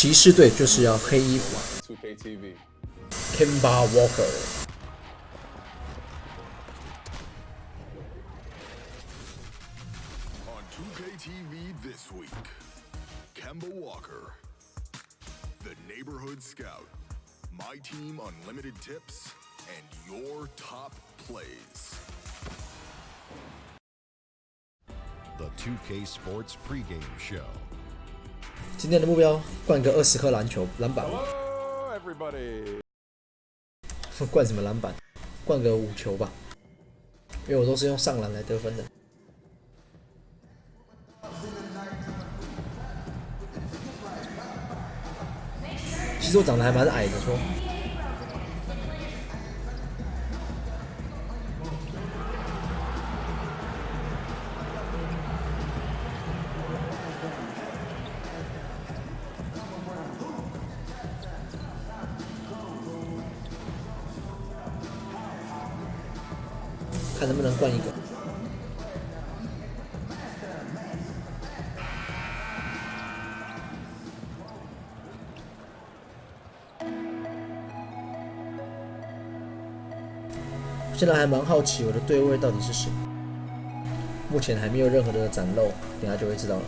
骑士队就是要黑衣服啊 2K TV. Kemba Walker。On 2K TV this week, Kemba Walker, the neighborhood scout, my team unlimited tips, and your top plays. The 2K Sports pregame show. 今天的目标灌个20颗篮板。Hello, everybody. 灌什么篮板？灌个5球吧，因为我都是用上篮来得分的。其实我长得还蛮矮的，说。看能不能灌一个。现在还蛮好奇我的对位到底是谁，目前还没有任何的展露，等下就会知道了。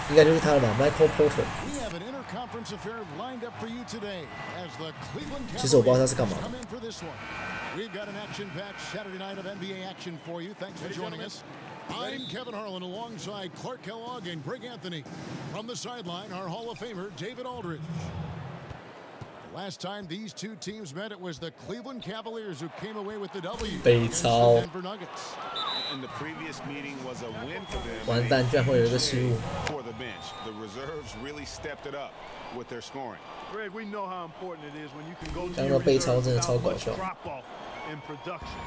应该就是他了吧 ，Michael Porter。其实我不知道他是干嘛的。We've got an action-packed Saturday night of NBA action for you. Thanks for joining us. I'm Kevin Harlan alongside Clark Kellogg and Greg Anthony. From the sideline, our Hall of Famer, David Aldridge. The last time these two teams met, it was the Cleveland Cavaliers who came away with the W against the Denver Nuggets. And the previous meeting was a win for them. 完蛋，居然会有一个失误。 For the bench, the reserves really stepped it up with their scoring. Greg, we know how important it is when you can go to 刚 your 刚背操 reserves 真的超 without 搞 much 笑。 drop off in production.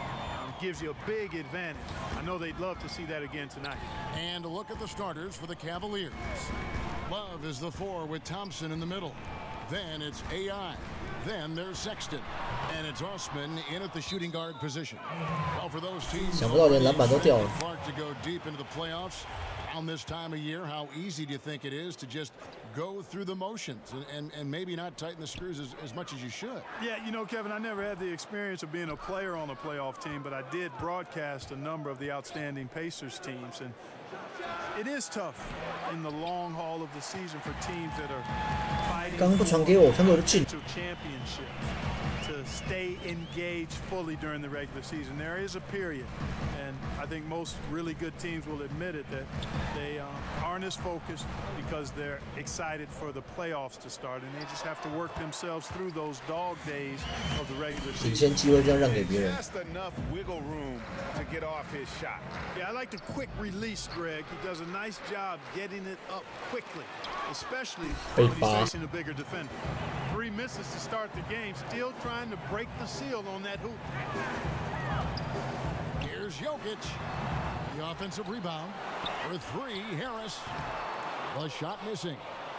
It gives you a big advantage. I know they'd love to see that again tonight. And a look at the starters for the Cavaliers. Love is the 4 with Thompson in the middle. Then it's AI. Then there's Sexton. And it's Osman in at the shooting guard position. Well, for those teams 想不到连篮板都掉了。 Clark to go deep into the playoffs around this time of year, how easy do you think it is to just go through the motions and maybe not tighten the screws as much as you should? Yeah, you know, Kevin, I never had the experience of being a player on a playoff team, but I did broadcast a number of the outstanding Pacers teams. And it is tough in the long haul of the season for teams that are fighting 刚刚不传给我，传给我就进。 championship to stay engaged fully during the regular season. There is a period, and I think most really good teams will admit it, that they aren't as focused because they're excited for the playoffs to start, and they just have to work themselves through those dog days of the regular 领 season. 先机会就要让给别人。 Just enough wiggle room to get off his shot. Yeah, I like the quick release, Greg. He does a nice job getting it up quickly, especially when he's facing a bigger defender. 3 misses to start the game, still trying to break the seal on that hoop. Here's Jokic. The offensive rebound. For 3, Harris. The shot missing.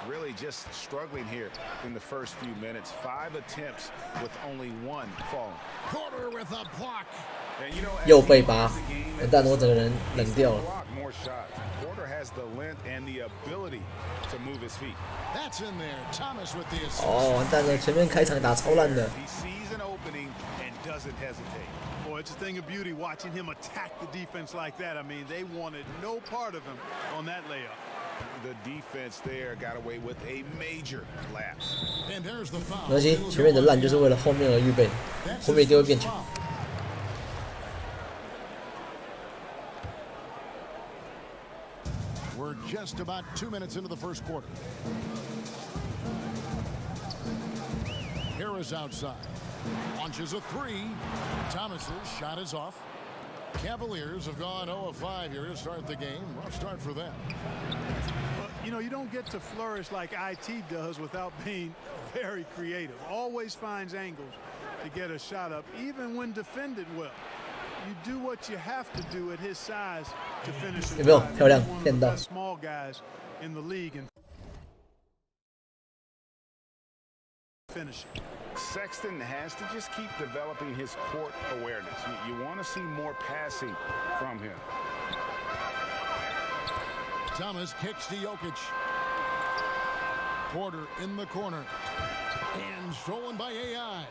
Really just struggling here in the first few minutes. 5 attempts with only 1 falling. Porter with a block. And you know, 又被拔，完蛋，我整个人冷掉了。 block more shots. Porter has the length and the ability to move his feet. That's in there. Thomas with the assist. 哦，完蛋了，前面开场打超烂的。 He sees an opening and doesn't hesitate. Boy, it's a thing of beauty watching him attack the defense like that. I mean, they wanted no part of him on that layup. The defense there got away with a major lapse. And there's the foul. 没关系，前面的烂就是为了后面而预备，后面一定会变强。 We're just about 2 minutes into the first quarter. Harris outside. Launches a 3. Thomas's shot is off. Cavaliers have gone 0 of 5 here to start the game. Rough start for them. But, you know, you don't get to flourish like IT does without being very creative. Always finds angles to get a shot up, even when defended well. You do what you have to do at his size to finish the 有没有 drive. 漂亮 He's one of 骗 the 到 best small guys in the league and finishing. Sexton has to just keep developing his court awareness. You want to see more passing from him. Thomas kicks to Jokic. Porter in the corner. And stolen by AI.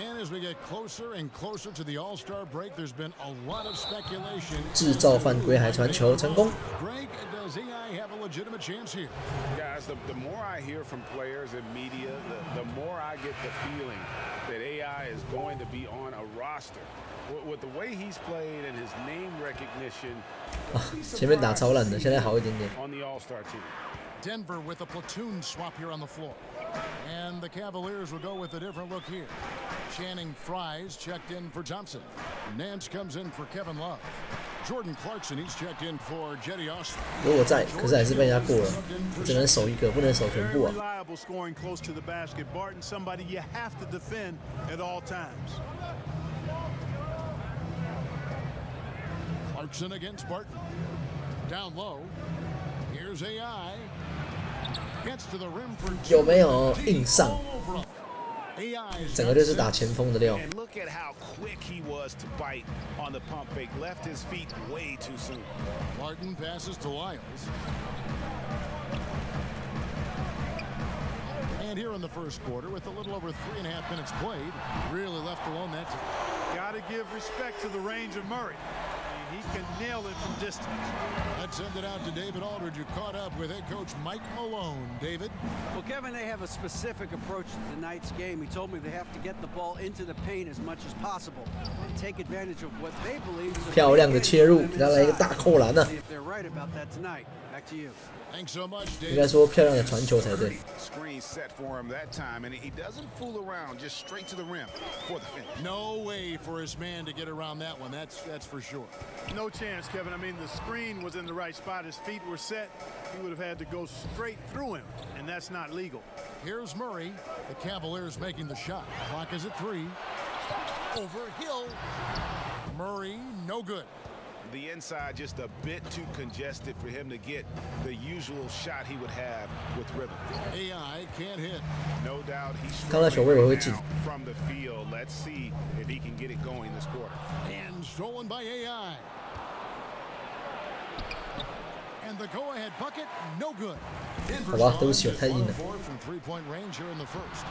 And as we get closer and closer to the All-Star break, there's been a lot of speculation. 制造犯规还传球成功。 Greg, does AI have a legitimate chance here? Guys, the more I hear from players and media, the more I get the feeling that AI is going to be on a roster. With the way he's played and his name recognition, 前面打超烂的，现在好一点点。 on the All-Star team. Denver with a platoon swap here on the floor. And the Cavaliers will go with a different look here. Channing Fries checked in for Thompson. Nance comes in for Kevin Love. Jordan Clarkson, he's checked in for Jetty Austin. 有我在，可是还是被人家过了，只能守一个，不能守全部啊。 Reliable scoring close to the basket. Barton, somebody you have to defend at all times. Clarkson against Barton. Down low. Here's AI. Gets to the rim for 有没有硬上？ AI is 整个就是打前锋的料。 And look at how quick he was to bite on the pump fake. Left his feet way too soon. Barton passes to Lyles. And here in the first quarter, with a little over 3.5 minutes played, really left alone that time. Got to give respect to the range of Murray. I mean, he can nail it from distance. Let's send it out to David Aldridge, who caught up with head coach Mike Malone. David? Well, Kevin, they have a specific approach to tonight's game. He told me they have to get the ball into the paint as much as possible and take advantage of what they believe is a 漂亮的切入，给他来一个大扣篮啊！ See if they're right about that tonight. Back to you. Thanks so much, 应该 David. 说漂亮的传球才对。 Screen set for him that time, and he doesn't fool around, just straight to the rim for the finish. No way for his man to get around that one. That's for sure. No chance, Kevin. I mean, the screen was in the right spot. His feet were set. He would have had to go straight through him, and that's not legal. Here's Murray. The Cavaliers making the shot. Clock is at 3. Over Hill. Murray, no good. The inside just a bit too congested for him to get the usual shot he would have with rhythm. AI can't hit. No doubt he's 刚才球位我会进 now from the field. Let's see if he can get it going this quarter. And stolen by AI. And the go-ahead bucket, no good. 好吧，对不起，我太硬了。 From three-point range here in the first.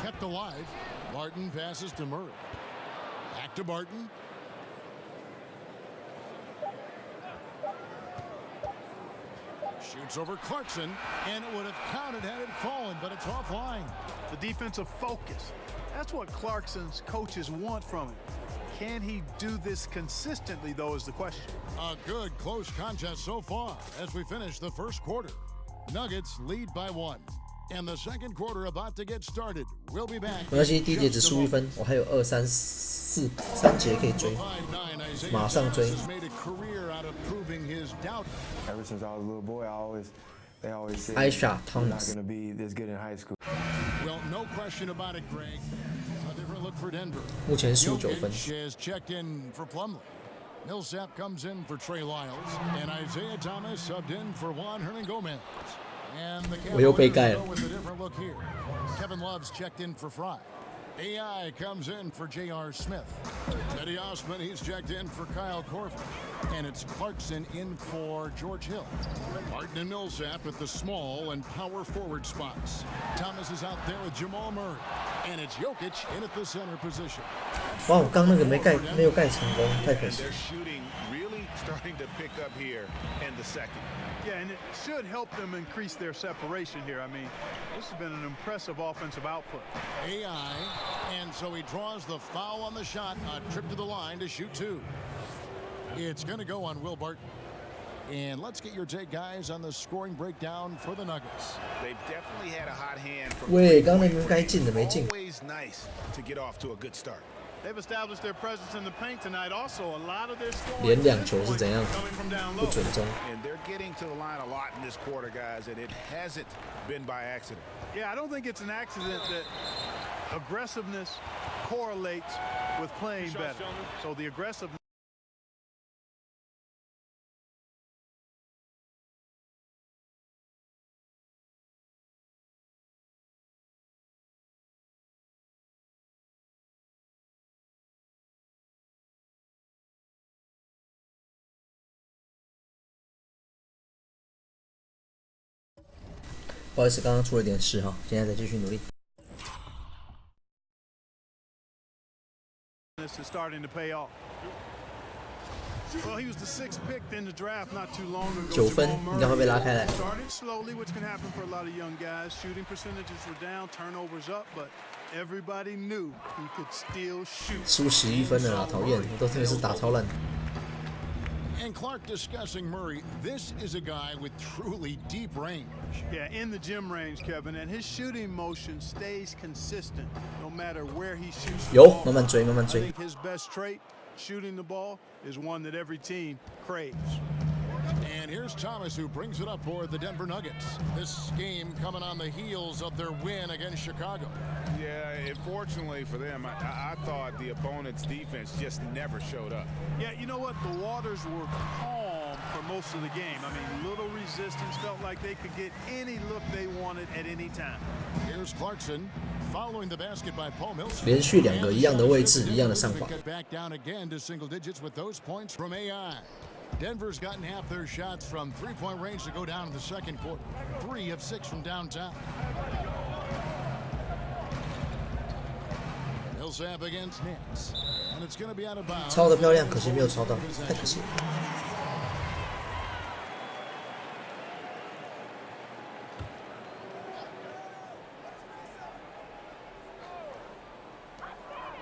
Kept alive. Barton passes to Murray. Back to Barton. Shoots over Clarkson, and it would have counted had it fallen, but it's offline. The defensive focus. That's what Clarkson's coaches want from him. Can he do this consistently, though, is the question. A good close contest so far as we finish the first quarter. Nuggets lead by 1. And the second quarter about to get started. We'll be back. 没关系，第一节只输1分，我还有2、3、4 3节可以追，马上追。 Made a career out of proving his doubt. Ever since I was a little boy, they always said Aisha you're not Thomas. gonna be this good in high school. Well, no question about it, Greg. A different look for Denver. 目前输9分。 Jokic is checked in for Plumlee. Millsap comes in for Trey Lyles, and Isaiah Thomas subbed in for Juan Hernangomez. And the 我又被盖 Cavaliers 了 go with a different look here. Kevin Love's checked in for Fry. AI comes in for J.R. Smith. Eddie Osman, he's checked in for Kyle Korver. And it's Clarkson in for George Hill. Martin and Millsap at the small and power forward spots. Thomas is out there with Jamal Murray. And it's Jokic in at the center position. 哇，我刚那个没有盖成功，太可惜。 Their shooting really starting to pick up here in the second. Yeah, and it should help them increase their separation here. I mean, this has been an impressive offensive output. AI, and so he draws the foul on the shot, a trip to the line to shoot 2. It's going to go on Will Barton. And let's get your take, guys, on the scoring breakdown for the Nuggets. They've definitely had a hot hand from 喂，刚那个该进的没进。 always nice to get off to a good start. They've established their presence in the paint tonight. Also, a lot of their 连 scoring 2球是怎样？ coming from down 不 low. 准中。 And they're getting to the line a lot in this quarter, guys, and it hasn't been by accident. Yeah, I don't think it's an accident that aggressiveness correlates with playing better. So the aggressiveness 不好意思，刚刚出了点事哈，现在再继续努力。This is starting to pay off. Well, he was the 6th pick in the draft not too long ago. 9分应该会被拉开来。 Started slowly, which can happen for a lot of young guys. Shooting percentages were down, turnovers up, but everybody knew he could still shoot. 输11分了啦，讨厌，我都真的是打超烂。 And Clark discussing Murray. This is a guy with truly deep range. Yeah, in the gym range, Kevin, and his shooting motion stays consistent no matter where he shoots. 有，慢慢追，慢慢追。 I think his best trait, shooting the ball, is one that every team craves. And here's Thomas, who brings it up for the Denver Nuggets. This game coming on the heels of their win against Chicago. Yeah, unfortunately for them, I thought the opponent's defense just never showed up. Yeah, you know what? The waters were calm for most of the game. I mean, little resistance, felt like they could get any look they wanted at any time. Here's Clarkson following the basket by Paul Millsap. 连续2个一样的位置，一样的上法。 Get back down again to single digits with those points from AI. Denver's gotten half their shots from three-point range to go down in the second quarter. 3 of 6 from downtown. Millsap against Nance, and it's going to be out of bounds. 抄得漂亮，可惜没有抄到，太可惜了。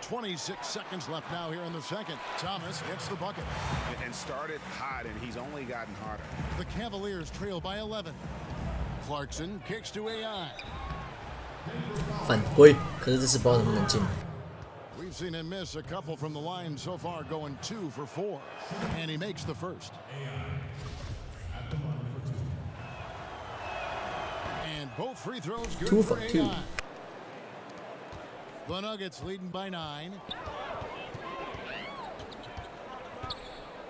26 seconds left now here in the second. Thomas gets the bucket. And started hot, and he's only gotten harder. The Cavaliers trail by 11. Clarkson kicks to AI. 犯规，可是这次不知道能不能进。 We've seen him miss a couple from the line so far, going 2 for 4. And he makes the first. And both free throws good 2 for for AI. 2. The Nuggets leading by 9.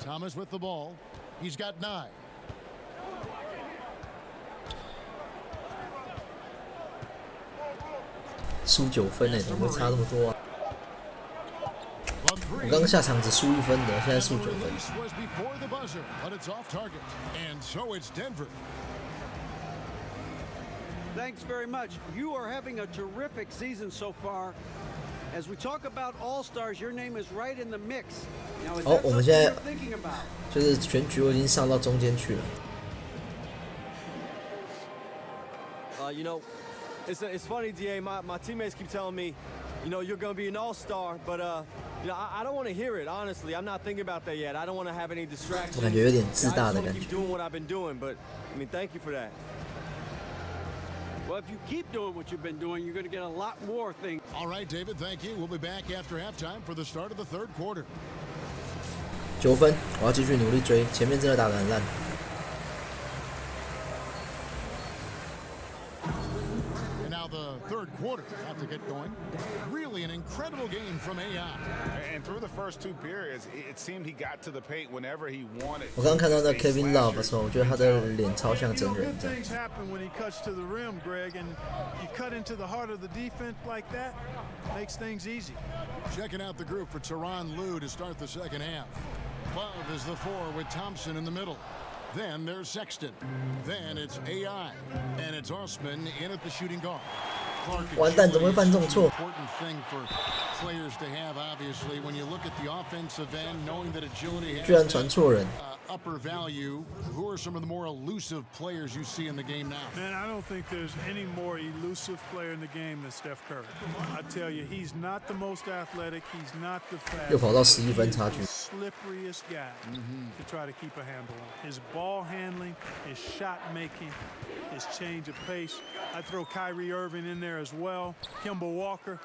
Thomas with the ball. He's got 9.输9分哎，怎么会差这么多啊？我刚下场只输1分的，现在输9分。 Was before the buzzer, but it's off target. And so it's Denver. Thanks very much. You are having a terrific season so far. As we talk about All-Stars, your name is right in the mix. Now, is that 我们 something 现在 you're thinking about? 就是全局我已经上到中间去了。 You know, it's funny, DA. My teammates keep telling me, you know, you're going to be an all-star, but you know, I don't want to hear it. Honestly, I'm not thinking about that yet. I don't want to have any distractions. 我感觉有点自 I 大 just 的 want 感 to 觉 keep。doing what I've been doing, but I mean, thank you for that. Well, if you keep doing what you've been doing, you're going to get a lot more things. All right, David, thank you. We'll be back after halftime for the start of the third quarter. 9分，我要继续努力追，前面真的打得很烂。 And now the third quarter about to get going. Really an incredible game from AI. And through the first 2 periods, it seemed he got to the paint whenever he wanted. 我刚刚看到那 Kevin Love 的时候，我觉得他的脸超像真 You know, 人 good 这样。 things happen when he cuts to the rim, Greg, and you cut into the heart of the defense like that, makes things easy. Checking out the group for Tyronn Lue to start the second half. Love is the 4 with Thompson in the middle. Then there's Sexton. Then it's AI. And it's Osman in at the shooting guard. Clark 完蛋，怎么会犯这种错？ important thing for players to have, obviously, when you look at the offensive end, knowing that agility 居然 has 传错人。 upper value. Who are some of the more elusive players you see in the game now? Man, I don't think there's any more elusive player in the game than Steph Curry. I tell you, he's not the most athletic. He's not the 又 fastest. 跑到11分差距 He's the slipperiest guy to try to keep a handle on. His ball handling, his shot making, his change of pace. I throw Kyrie Irving in there as well. Kemba Walker.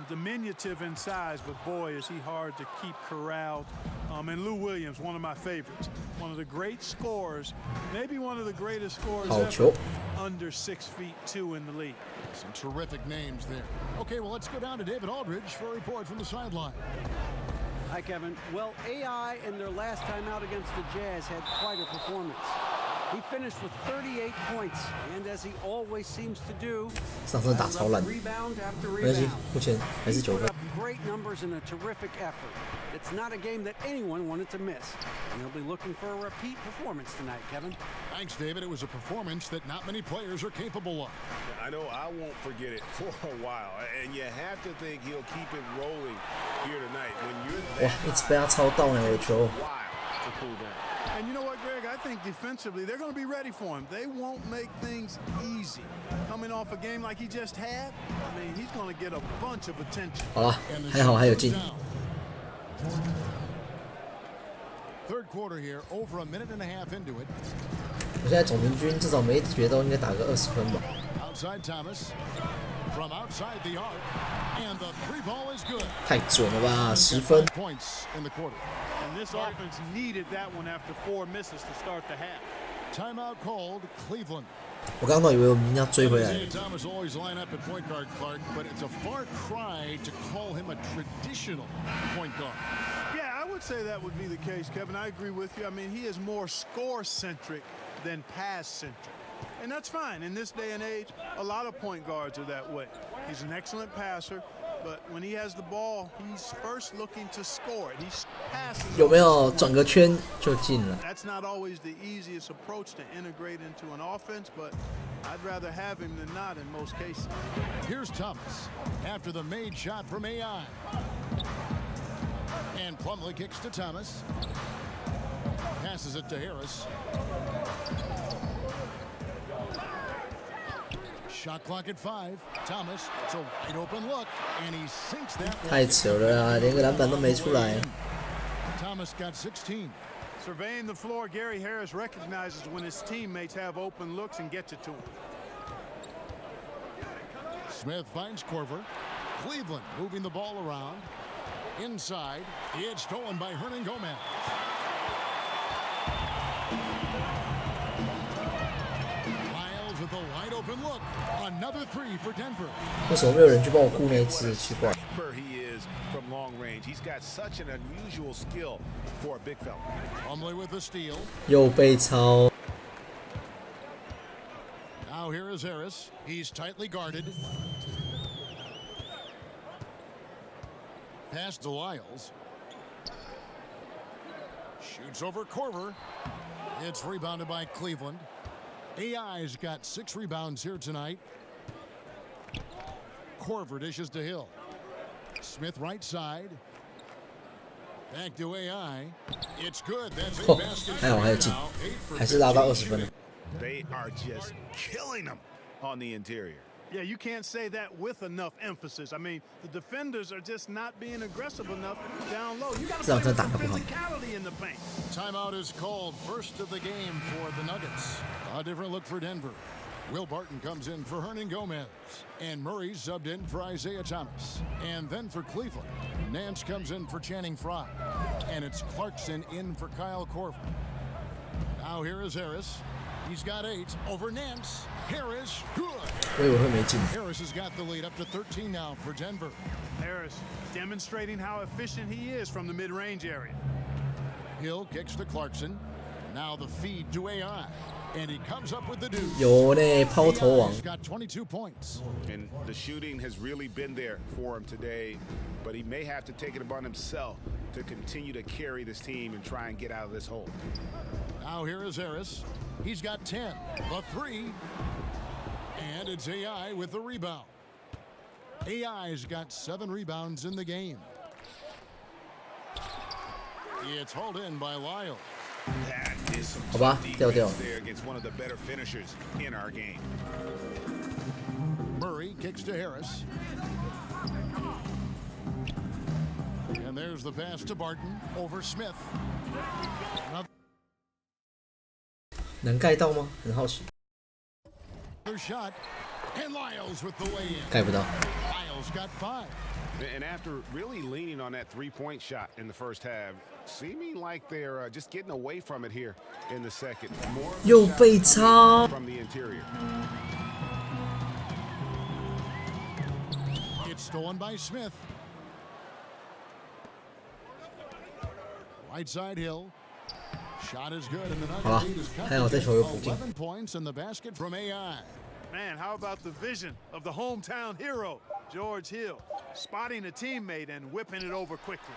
Diminutive in size, but boy, is he hard to keep corralled. And Lou Williams, one of my favorites. One of the great scorers, maybe one of the greatest scorers 好 ever, 球！ under 6'2" in the league. Some terrific names there. Okay, well, let's go down to David Aldridge for a report from the sideline. Hi, Kevin. Well, AI in their last time out against the Jazz had quite a performance. He finished with 38 points, and as he always seems to do, 上次打超烂， rebound after 没关系 rebound. 目前还是9 Put 分 up。great numbers and a terrific effort. It's not a game that anyone wanted to miss. And they'll be looking for a repeat performance tonight, Kevin. Thanks, David. It was a performance that not many players are capable of. I know I won't forget it for a while, and you have to think he'll keep it rolling here tonight. When you're 哇，一直被他抄到呢，我的球。 to cool down. And you know what, Greg? I think defensively, they're going to be ready for him. They won't make things easy. Coming off a game like he just had, I mean, he's going to get a bunch of attention. 好了，还好还有进。 Third quarter here, over a minute and a half into it. 我现在总平均至少每一节都应该打个20分吧。 Outside Thomas, from outside the arc, and the three ball is good. 太准了吧，10分。 Points in the quarter. And this offense needed that one after 4 misses to start the half. Timeout called Cleveland. 我刚刚都以为我们一定要追回来。 Thomas always line up at point guard, Clark, but it's a far cry to call him a traditional point guard. Yeah, I would say that would be the case, Kevin. I agree with you. I mean, he is more score-centric than pass-centric. And that's fine. In this day and age, a lot of point guards are that way. He's an excellent passer, but when he has the ball, he's first looking to score it. He passes. 有没有转个圈就进了？ That's not always the easiest approach to integrate into an offense, but I'd rather have him than not in most cases. Here's Thomas after the made shot from AI. And Plumlee kicks to Thomas. Passes it to Harris. Shot clock at 5. Thomas, it's a wide open look, and he sinks that. 太扯了啦，连个篮板都没出来。 Thomas got 16. Surveying the floor, Gary Harris recognizes when his teammates have open looks and gets it to him. Smith finds Korver. Cleveland moving the ball around. Inside, it's stolen by Hernan Gomez. Miles with a wide open look. Another three for Denver. 为什么没有人去帮我顾那一只？奇怪。 He is from long range. He's got such an unusual skill for a big fella. Plumlee with the steal. 又被抄。 Now here is Harris. He's tightly guarded. Pass to Lyles. Shoots over Korver. It's rebounded by Cleveland. AI's got 6 rebounds here tonight. Korver dishes to Hill. Smith right side. Back to AI. It's good. That's a basket. 还好还有进，还是拉到20分了。 They are just killing them on the interior. Yeah, you can't say that with enough emphasis. I mean, the defenders are just not being aggressive enough down low. You got to play some physicality in the paint. Timeout is called. First of the game for the Nuggets. A different look for Denver. Will Barton comes in for Hernan Gomez. And Murray subbed in for Isaiah Thomas. And then for Cleveland, Nance comes in for Channing Frye. And it's Clarkson in for Kyle Korver. Now here is Harris. He's got 8 over Nance. Harris, good. 我以为会没进。 Harris has got the lead up to 13 now for Denver. Harris demonstrating how efficient he is from the mid-range area. Hill kicks to Clarkson. Now the feed to AI. And he comes up with the deuce. 有呢，抛投王。 He's got 22 points. And the shooting has really been there for him today, but he may have to take it upon himself to continue to carry this team and try and get out of this hole. Now here is Harris. He's got 10. The 3. And it's AI with the rebound. AI's got 7 rebounds in the game. It's hauled in by Lyle. That is some 好吧， tough 掉掉。 defense there against one of the better finishers in our game. Murray kicks to Harris. And there's the pass to Barton over Smith. 能盖到吗？很好奇。 Another shot. And Lyles with the way in. 盖不到。 Lyles got 5. And after really leaning on that three-point shot in the first half, seeming like they're just getting away from it here in the second. More 又被抄。 from the interior. It's stolen by Smith. Right side Hill. Shot is good, and the Nuggets lead is cut to 11 points in the basket from AI. Man, how about the vision of the hometown hero, George Hill, spotting a teammate and whipping it over quickly.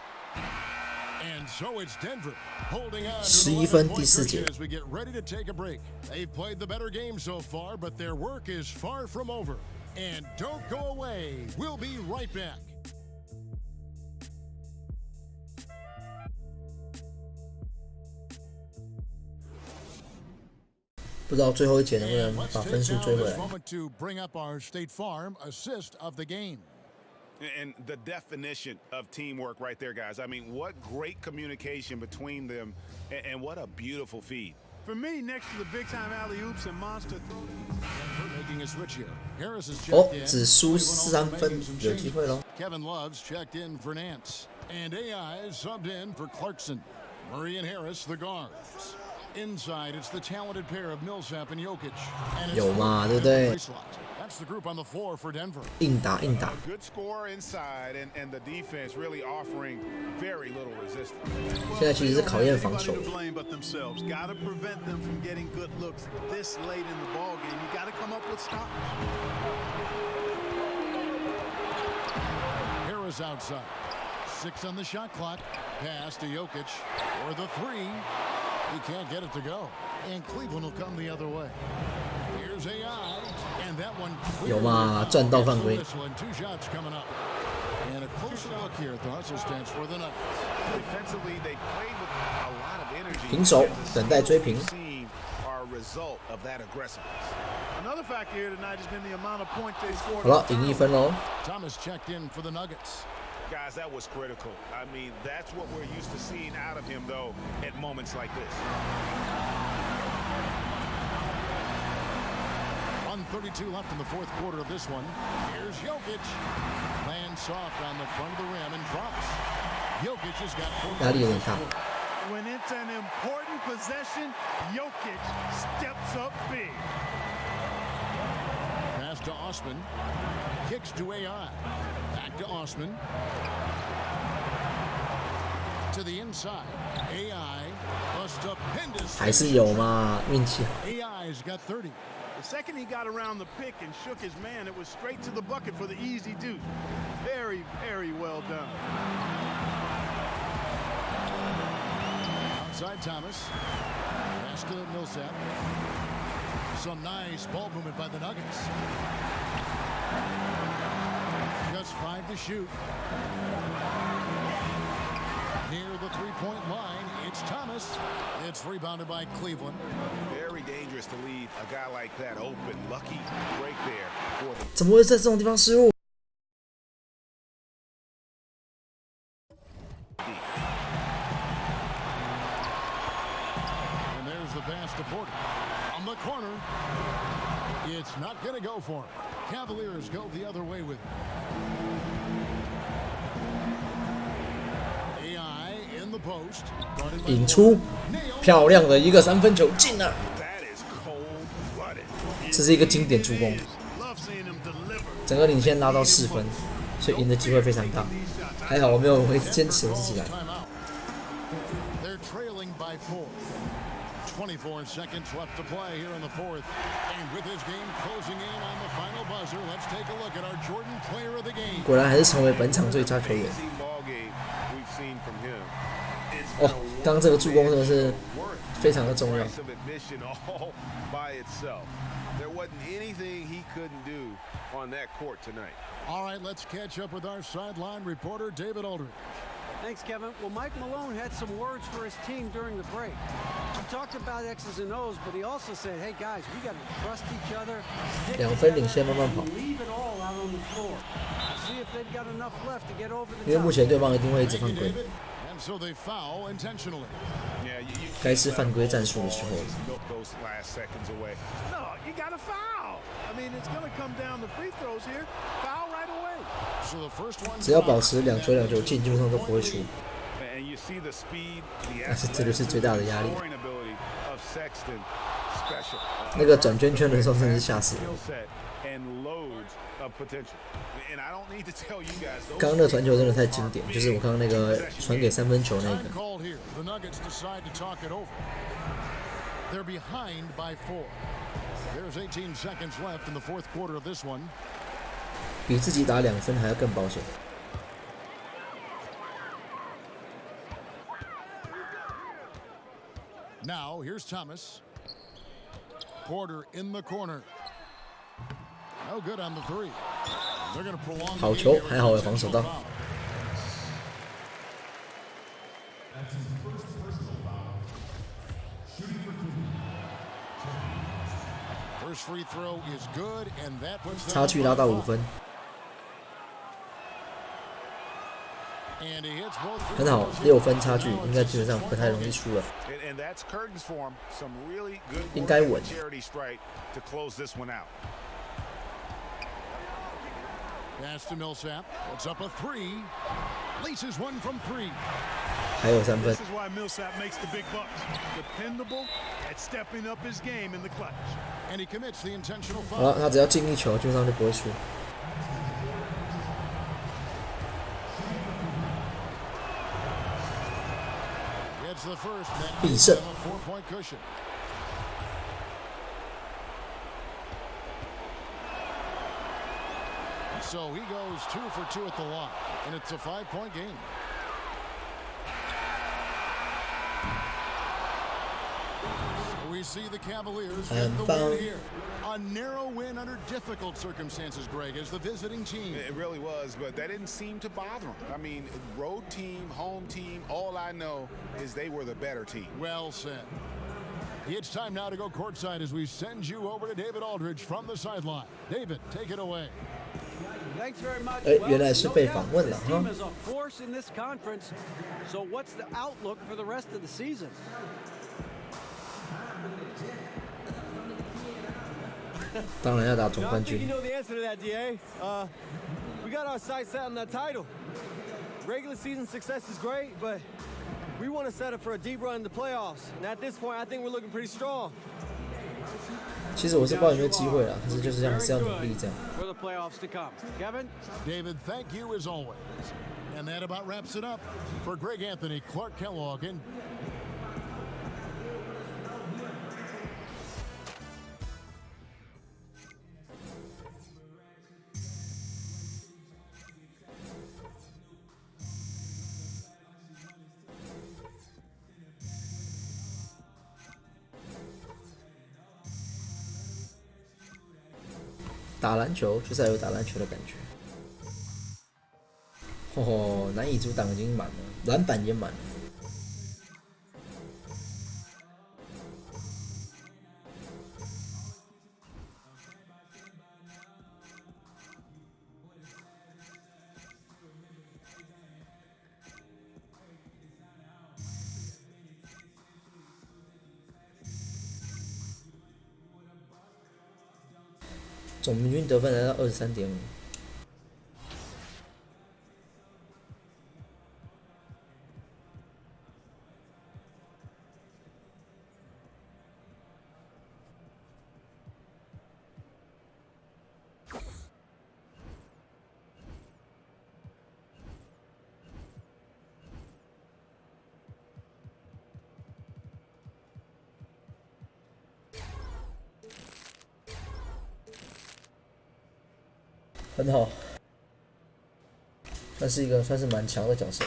And so it's Denver holding on to 11分第4节。 as we get ready to take a break. They've played the better game so far, but their work is far from over. And don't go away. We'll be right back. 不知道最后一节能不能 And let's 把 take 分数 now 追回 this 来。 moment to bring up our State Farm assist of the game. And the definition of teamwork right there, guys. I mean, what great communication between them, and what a beautiful feed. For me, next to the big-time alley-oops and monster throws. Denver making a switch here. Harris is 哦 checked，in. 只输 Cleveland also 3分 making some， 有机会咯。 Kevin Love's checked in for Nance. And AI is subbed in for Clarkson. Murray and Harris, the guards. Inside, it's the talented pair of Millsap and Jokic. And it's 有嘛，对不对？ That's the group on the floor for Denver. 硬打硬打。 Good score inside, and the defense really offering very little resistance. 现在其实是考验防守。 To blame but themselves. Got to prevent them from getting good looks this late in the ball game. You got to come up with stops. Harris outside. 6 on the shot clock. Pass to Jokic. Or the 3. He can't get it to go. And Cleveland will come the other way. Here's AI. And that one 有嘛，赚到犯规。 And 2 shots coming up. And a closer look here at the hustle stance for the Nuggets. Defensively, they played with a lot of energy. 平手，等待追平。 Are a result of that aggressiveness. Another factor here tonight has been the amount of points they scored. 好了，赢1分喽。 Thomas checked in for the Nuggets. Guys, that was critical. I mean, that's what we're used to seeing out of him, though, at moments like this. 1:32 left in the fourth quarter of this one. Here's Jokic. Lands soft on the front of the rim and drops. Jokic has got 4 压力有点大。 When it's an important possession, Jokic steps up big. Pass to Osman. Kicks to AI. Back to Osman. To the inside. AI. A stupendous. 还是有嘛，运气好。 AI's got 30. The second he got around the pick and shook his man, it was straight to the bucket for the easy deuce. Very, very well done. Outside Thomas. Pass to Millsap. Some nice ball movement by the Nuggets. Just 5 to shoot. Near the three-point line, it's Thomas. It's rebounded by Cleveland. Very dangerous to leave a guy like that open. Lucky break there for the 怎么会在这种地方失误？ And there's the pass to Porter. On the corner. It's not going to go for him. Cavaliers go the other way with it. AI in the post. 引出，漂亮的一个3分球进了。 that is cold-blooded. 这是一个经典助攻， Love seeing him deliver. 整个领先拉到4分，所以赢的机会非常大。还好我没有坚持我自己来。 They're trailing by 4. 24 seconds left to play here in the fourth. And with this game closing in on the final buzzer, let's take a look at our Jordan Player of the Game. 果然还是成为本场最佳球员。 Amazing ball game we've seen from him. It's 哦，刚刚这个助攻真的是非常的重要。 price of admission all by itself. There wasn't anything he couldn't do on that court tonight. All right, let's catch up with our sideline reporter, David Aldridge. Thanks, Kevin. Well, Mike Malone had some words for his team during the break. He talked about X's and O's, but he also said, hey, guys, we got to trust each other. 2分领先，慢慢跑。 Leave it all out on the floor. See if they've got enough left to get over 因为 the 目 top. 前对方一定会一直犯 Thank you, 规， David. And so they foul intentionally. Yeah, you 该是犯规战术的时候了。 milk those last seconds away. No, you got to foul. I mean, it's going to come down to free throws here. Foul right away. So the first one. 只要保持2球进，基本上都不会输。 And you see the speed, the 但是这就是最大的压力。 scoring ability of Sexton, special. 那个转圈圈的时候，真是吓死人。 Skill set and loads of potential. And I don't need to tell you guys. 刚刚那个传球真的太经典，就是我刚刚那个传给3分球那 Time 个。 called here. The Nuggets decide to talk it over. They're behind by 4. There's 18 seconds left in the fourth quarter of this one. 比自己打2分还要更保险。Now here's Thomas. Porter in the corner. No good on the three. They're going to prolong. 好球，还好有防守到。First free throw is good, and that puts 差距拉到5分，很好，6分差距，应该基本上不太容易输了，应该稳。Pass to Millsap. Puts up a three. Laces one from three. 还有3分。 This is why Millsap makes the big bucks. Dependable at stepping up his game in the clutch. And he commits the intentional 好了， foul. 他只要进1球，基本上就不会输。Gets the first. 必胜。 4-point cushion. So he goes 2 for 2 at the line, and it's a 5-point game. So we see the Cavaliers get the win here. A narrow win under difficult circumstances, Greg, as the visiting team. It really was, but that didn't seem to bother them. I mean, road team, home team, all I know is they were the better team. Well said. It's time now to go courtside as we send you over to David Aldridge from the sideline. David, take it away. Thanks very much. 原来是被访问了哈。 Team is a force in this conference. So what's the outlook for the rest of the season? 当然要打总冠 I think 军 you。know the answer to that, DA. We got our sights set on that title. Regular season success is great, but we want to set up for a deep run in the playoffs. And at this point, I think we're looking pretty strong. 其实我是不知道有没有机会啦，可是就是这样，还是要努力这样。 For the playoffs to come. Kevin? David, thank you as always. And that about wraps it up for Greg Anthony, Clark Kellogg, and打篮球就是要有打篮球的感觉。哦，难以阻挡已经满了，篮板也满了。总平均得分来到23.5。很好，算是蛮强的角色。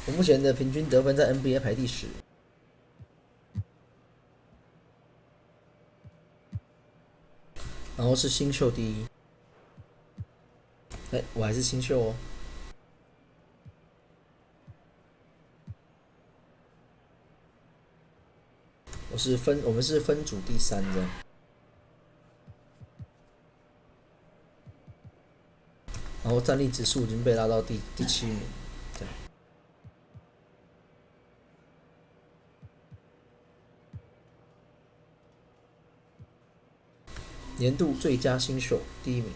我目前的平均得分在 NBA 排第10，然后是新秀第1。我还是新秀哦。我们是分组第3这样。然后战力指数已经被拉到第7名，这样。年度最佳新秀第1名。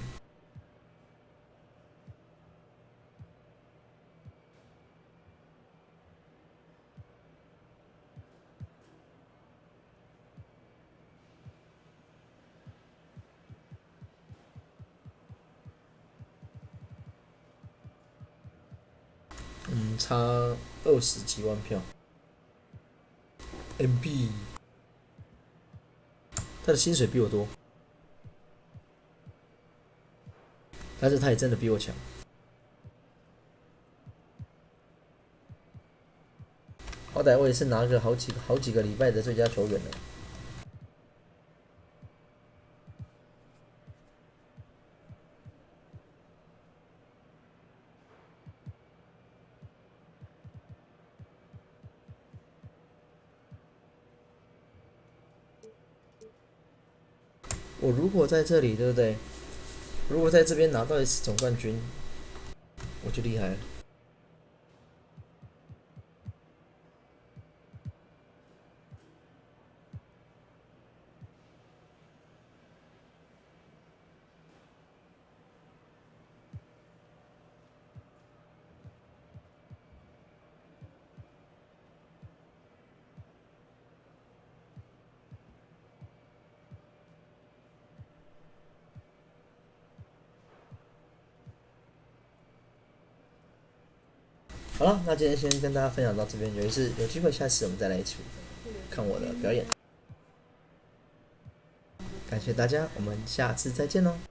差20几万票。MB 他的薪水比我多，但是他也真的比我强。好歹我也是拿个好几个礼拜的最佳球员了。我如果在这里，对不对？如果在这边拿到一次总冠军，我就厉害了。好了，那今天先跟大家分享到这边，有机会下次我们再来一起看我的表演。感谢大家，我们下次再见喽。